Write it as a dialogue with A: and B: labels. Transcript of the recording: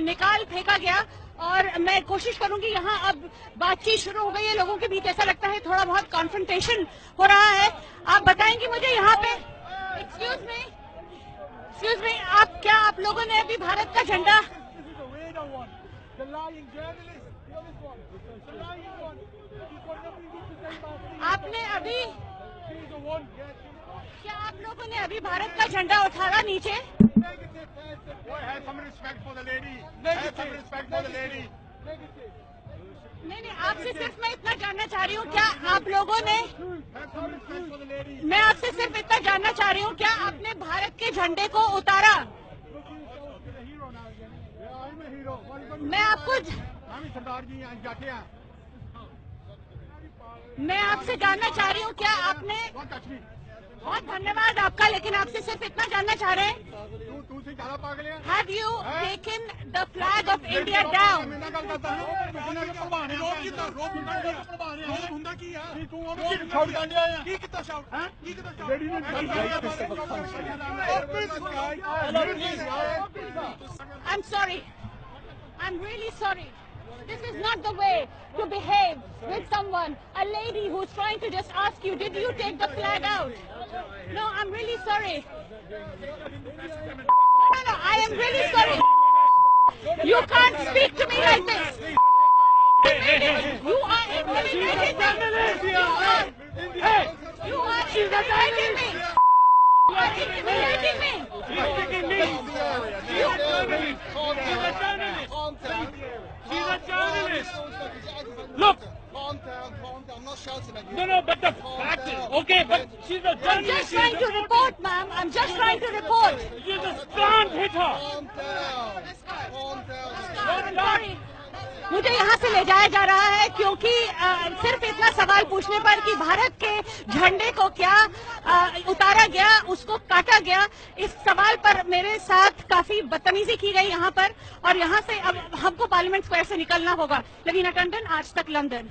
A: निकाल फेंका गया। और मैं कोशिश करूंगी, यहाँ अब बातचीत शुरू हो गई है लोगों के बीच, ऐसा लगता है थोड़ा बहुत कॉन्फ्रंटेशन हो रहा है। आप बताएंगे मुझे यहाँ पे, एक्सक्यूज मी, आप लोगों ने अभी भारत का झंडा, क्या आप लोगों ने अभी भारत का झंडा उठाया नीचे? नहीं, आपसे सिर्फ मैं इतना जानना चाह रही हूँ, क्या आप लोगों ने, मैं आपसे सिर्फ इतना जानना चाह रही हूँ, क्या आपने भारत के झंडे को उतारा? मैं आपसे जानना चाह रही हूँ, क्या आपने, बहुत धन्यवाद आपका, लेकिन आपसे सिर्फ इतना जानना चाह रहे हैं, Have you taken the flag of India down? I'm sorry. I'm really sorry. This is not the way to behave with someone, a lady who's trying to just ask you, did you take the flag out? No, I'm really sorry. No, I am really sorry. You can't speak to me like this. You are intimidating me. You are intimidating me. You are intimidating me.
B: She's a journalist. Look.
C: Calm down. I'm not shouting at you.
B: No, but the fact is, okay, but she's a journalist.
A: I'm just trying to report, ma'am. I'm just trying to report.
B: You just can't hit her.
C: Calm down.
A: I'm sorry. मुझे यहाँ से ले जाया जा रहा है क्योंकि सिर्फ इतना सवाल पूछने पर कि भारत के झंडे को क्या उतारा गया, उसको काटा गया, इस सवाल पर मेरे साथ काफी बदतमीजी की गई यहाँ पर, और यहाँ से अब हमको पार्लियामेंट स्क्वायर से निकलना होगा। लवीना टंडन, आज तक, लंदन।